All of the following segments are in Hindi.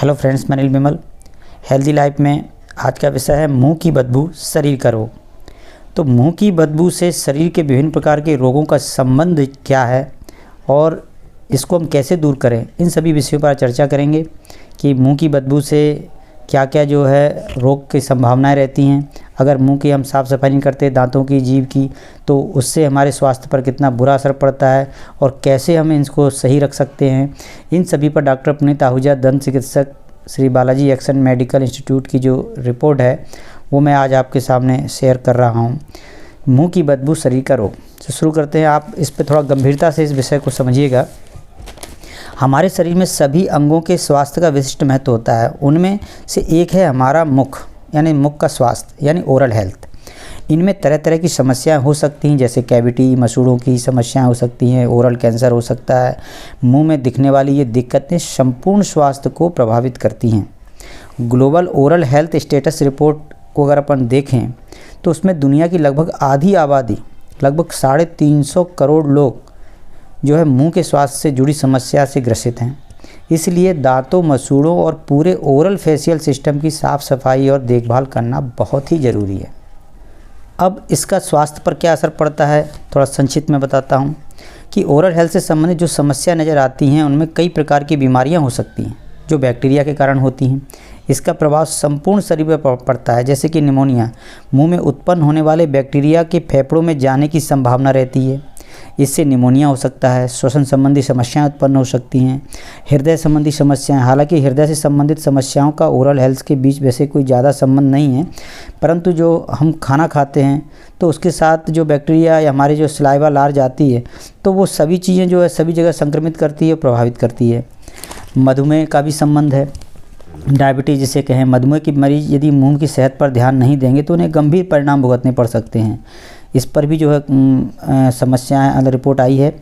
हेलो फ्रेंड्स, मैं अनिल विमल। हेल्दी लाइफ में आज का विषय है मुंह की बदबू शरीर का रोग। तो मुंह की बदबू से शरीर के विभिन्न प्रकार के रोगों का संबंध क्या है और इसको हम कैसे दूर करें, इन सभी विषयों पर चर्चा करेंगे कि मुंह की बदबू से क्या क्या जो है रोग की संभावनाएं रहती हैं। अगर मुंह की हम साफ़ सफाई नहीं करते, दांतों की, जीभ की, तो उससे हमारे स्वास्थ्य पर कितना बुरा असर पड़ता है और कैसे हम इनको सही रख सकते हैं। इन सभी पर डॉक्टर पुनीत आहूजा, दंत चिकित्सक, Shri Balaji action medical institute की जो रिपोर्ट है वो मैं आज आपके सामने शेयर कर रहा हूँ। मुंह की बदबू शरीर का रोग से शुरू करते हैं। आप इस पर थोड़ा गंभीरता से इस विषय को समझिएगा। हमारे शरीर में सभी अंगों के स्वास्थ्य का विशिष्ट महत्व होता है। उनमें से एक है हमारा मुख, यानी मुख का स्वास्थ्य, यानी ओरल हेल्थ। इनमें तरह तरह की समस्याएं हो सकती हैं, जैसे कैविटी, मसूड़ों की समस्याएं हो सकती हैं, ओरल कैंसर हो सकता है। मुंह में दिखने वाली ये दिक्कतें संपूर्ण स्वास्थ्य को प्रभावित करती हैं। Global oral health status report को अगर अपन देखें तो उसमें दुनिया की लगभग आधी आबादी, लगभग 350 करोड़ लोग जो है मुंह के स्वास्थ्य से जुड़ी समस्या से ग्रसित हैं। इसलिए दांतों, मसूड़ों और पूरे ओरल फेशियल सिस्टम की साफ़ सफाई और देखभाल करना बहुत ही ज़रूरी है। अब इसका स्वास्थ्य पर क्या असर पड़ता है, थोड़ा संक्षिप्त में बताता हूँ कि ओरल हेल्थ से संबंधित जो समस्या नज़र आती हैं उनमें कई प्रकार की बीमारियाँ हो सकती हैं जो बैक्टीरिया के कारण होती हैं। इसका प्रभाव संपूर्ण शरीर पर पड़ता है, जैसे कि निमोनिया। मुंह में उत्पन्न होने वाले बैक्टीरिया के फेफड़ों में जाने की संभावना रहती है, इससे निमोनिया हो सकता है। श्वसन संबंधी समस्याएं उत्पन्न हो सकती हैं। हृदय संबंधी समस्याएं, हालांकि हृदय से संबंधित समस्याओं का ओरल हेल्थ के बीच वैसे कोई ज़्यादा संबंध नहीं है, परंतु जो हम खाना खाते हैं तो उसके साथ जो बैक्टीरिया या हमारी जो सलाइवा लार जाती है तो वो सभी चीज़ें जो है सभी जगह संक्रमित करती है, प्रभावित करती है। मधुमेह का भी संबंध है, डायबिटीज़ जिसे कहें। मधुमेह के मरीज यदि मुंह की सेहत पर ध्यान नहीं देंगे तो उन्हें गंभीर परिणाम भुगतने पड़ सकते हैं। इस पर भी जो है समस्याएं रिपोर्ट आई है।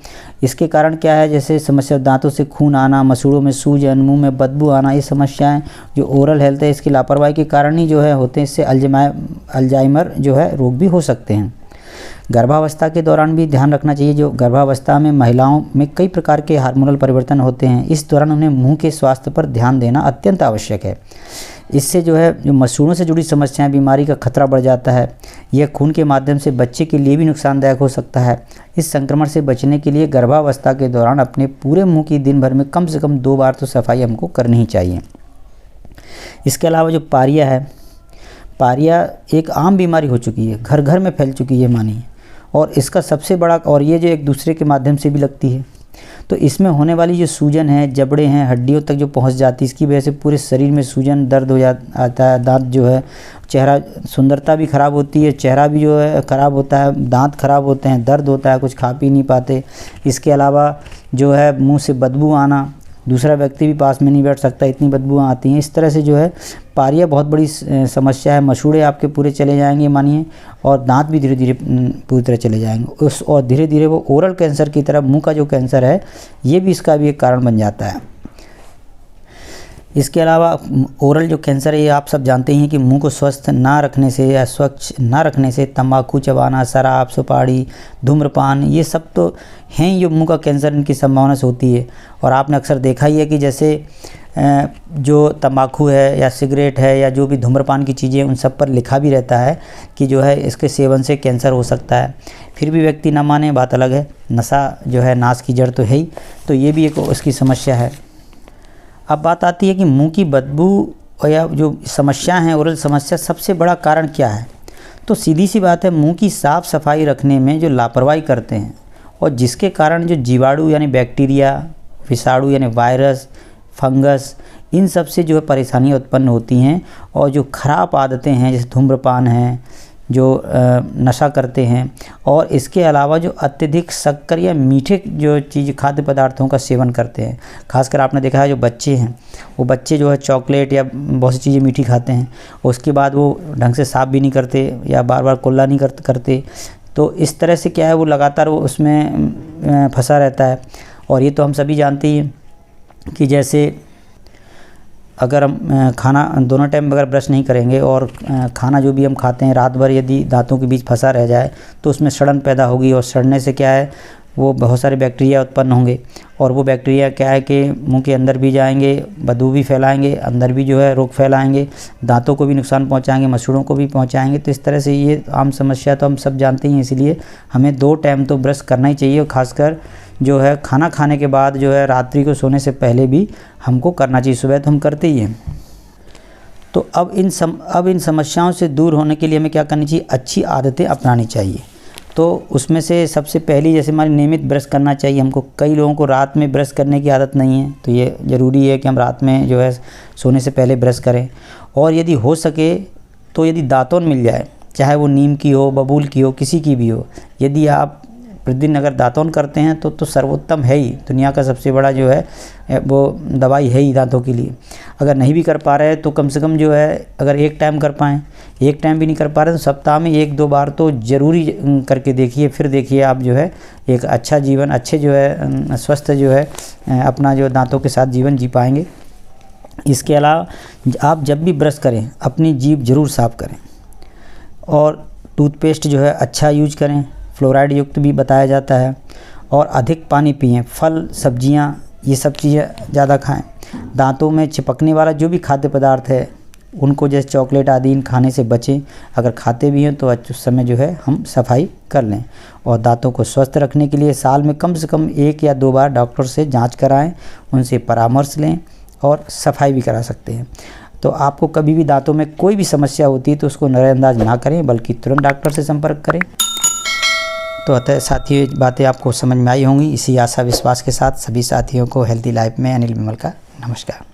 इसके कारण क्या है, जैसे समस्या दांतों से खून आना, मसूड़ों में सूजन, मुंह में बदबू आना, ये समस्याएं जो ओरल हेल्थ है इसकी लापरवाही के कारण ही जो है होते हैं। इससे अल्जाइमर जो है रोग भी हो सकते हैं। गर्भावस्था के दौरान भी ध्यान रखना चाहिए। जो गर्भावस्था में महिलाओं में कई प्रकार के हार्मोनल परिवर्तन होते हैं, इस दौरान उन्हें मुंह के स्वास्थ्य पर ध्यान देना अत्यंत आवश्यक है। इससे जो है जो मसूड़ों से जुड़ी समस्याएं, बीमारी का खतरा बढ़ जाता है। यह खून के माध्यम से बच्चे के लिए भी नुकसानदायक हो सकता है। इस संक्रमण से बचने के लिए गर्भावस्था के दौरान अपने पूरे मुंह की दिन भर में कम से कम 2 बार तो सफाई हमको करनी ही चाहिए। इसके अलावा जो पारिया है, पारिया एक आम बीमारी हो चुकी है, घर घर में फैल चुकी है मानिए, और इसका सबसे बड़ा, और ये जो एक दूसरे के माध्यम से भी लगती है, तो इसमें होने वाली जो सूजन है, जबड़े हैं, हड्डियों तक जो पहुंच जाती है, इसकी वजह से पूरे शरीर में सूजन, दर्द हो आता है। दांत जो है, चेहरा सुंदरता भी ख़राब होती है, चेहरा भी जो है ख़राब होता है, दांत ख़राब होते हैं, दर्द होता है, कुछ खा पी नहीं पाते। इसके अलावा जो है मुंह से बदबू आना, दूसरा व्यक्ति भी पास में नहीं बैठ सकता, इतनी बदबू आती हैं। इस तरह से जो है पारिया बहुत बड़ी समस्या है। मसूड़े आपके पूरे चले जाएंगे मानिए, और दांत भी धीरे धीरे पूरी तरह चले जाएंगे और धीरे धीरे वो ओरल कैंसर की तरह मुंह का जो कैंसर है ये भी इसका भी एक कारण बन जाता है। इसके अलावा ओरल जो कैंसर है ये आप सब जानते ही हैं कि मुंह को स्वस्थ ना रखने से या स्वच्छ ना रखने से तंबाकू चबाना, शराब, सुपारी, धूम्रपान, ये सब तो हैं जो मुंह का कैंसर इनकी संभावना से होती है। और आपने अक्सर देखा ही है कि जैसे जो तंबाकू है या सिगरेट है या जो भी धूम्रपान की चीज़ें, उन सब पर लिखा भी रहता है कि जो है इसके सेवन से कैंसर हो सकता है। फिर भी व्यक्ति ना माने, बात अलग है। नशा जो है नाश की जड़ तो है ही, तो ये भी एक उसकी समस्या है। अब बात आती है कि मुंह की बदबू या जो समस्याएं हैं, ओरल समस्या, सबसे बड़ा कारण क्या है। तो सीधी सी बात है, मुंह की साफ़ सफाई रखने में जो लापरवाही करते हैं और जिसके कारण जो जीवाणु यानी बैक्टीरिया, विषाणु यानी वायरस, फंगस, इन सब से जो है परेशानियाँ उत्पन्न होती हैं। और जो ख़राब आदतें हैं, जैसे धूम्रपान है, जो नशा करते हैं, और इसके अलावा जो अत्यधिक शक्कर या मीठे जो चीज़, खाद्य पदार्थों का सेवन करते हैं। खासकर आपने देखा है जो बच्चे हैं, वो बच्चे जो है चॉकलेट या बहुत सी चीज़ें मीठी खाते हैं, उसके बाद वो ढंग से साफ़ भी नहीं करते या बार बार कुल्ला नहीं करते। तो इस तरह से क्या है, वो लगातार वो उसमें फंसा रहता है। और ये तो हम सभी जानते ही हैं कि जैसे अगर हम खाना दोनों टाइम अगर ब्रश नहीं करेंगे और खाना जो भी हम खाते हैं रात भर यदि दांतों के बीच फंसा रह जाए तो उसमें सड़न पैदा होगी, और सड़ने से क्या है वो बहुत सारे बैक्टीरिया उत्पन्न होंगे और वो बैक्टीरिया क्या है कि मुंह के अंदर भी जाएंगे, बदबू भी फैलाएंगे, अंदर भी जो है रोग फैलाएंगे, दांतों को भी नुकसान पहुंचाएंगे, मसूड़ों को भी पहुंचाएंगे। तो इस तरह से ये आम समस्या तो हम सब जानते ही हैं, इसलिए हमें 2 टाइम तो ब्रश करना ही चाहिए और ख़ासकर जो है खाना खाने के बाद जो है रात्रि को सोने से पहले भी हमको करना चाहिए। सुबह तो हम करते ही हैं। तो अब इन समस्याओं से दूर होने के लिए हमें क्या करनी चाहिए, अच्छी आदतें अपनानी चाहिए। तो उसमें से सबसे पहली जैसे हमारी नियमित ब्रश करना चाहिए हमको। कई लोगों को रात में ब्रश करने की आदत नहीं है, तो ये ज़रूरी है कि हम रात में जो है सोने से पहले ब्रश करें। और यदि हो सके तो यदि दातुन मिल जाए, चाहे वो नीम की हो, बबूल की हो, किसी की भी हो, यदि आप प्रतिदिन अगर दातुन करते हैं तो सर्वोत्तम है ही। दुनिया का सबसे बड़ा जो है वो दवाई है ही दांतों के लिए। अगर नहीं भी कर पा रहे हैं तो कम से कम जो है अगर 1 टाइम कर पाएँ, 1 टाइम भी नहीं कर पा रहे तो सप्ताह में 1-2 बार तो ज़रूरी करके देखिए। फिर देखिए आप जो है एक अच्छा जीवन, अच्छे जो है स्वस्थ जो है अपना जो दांतों के साथ जीवन जी पाएंगे। इसके अलावा आप जब भी ब्रश करें अपनी जीभ ज़रूर साफ़ करें और टूथपेस्ट जो है अच्छा यूज करें, फ्लोराइड युक्त भी बताया जाता है। और अधिक पानी पिएं, फल सब्जियां ये सब चीज़ें ज़्यादा खाएं। दांतों में चिपकने वाला जो भी खाद्य पदार्थ है उनको जैसे चॉकलेट आदि इन खाने से बचें। अगर खाते भी हैं तो उस समय जो है हम सफाई कर लें। और दांतों को स्वस्थ रखने के लिए साल में कम से कम 1 या 2 बार डॉक्टर से जांच कराएं, उनसे परामर्श लें और सफाई भी करा सकते हैं। तो आपको कभी भी दांतों में कोई भी समस्या होती है तो उसको नज़रअंदाज ना करें, बल्कि तुरंत डॉक्टर से संपर्क करें। तो अतः साथियों बातें आपको समझ में आई होंगी। इसी आशा विश्वास के साथ सभी साथियों को हेल्दी लाइफ में अनिल विमल का नमस्कार।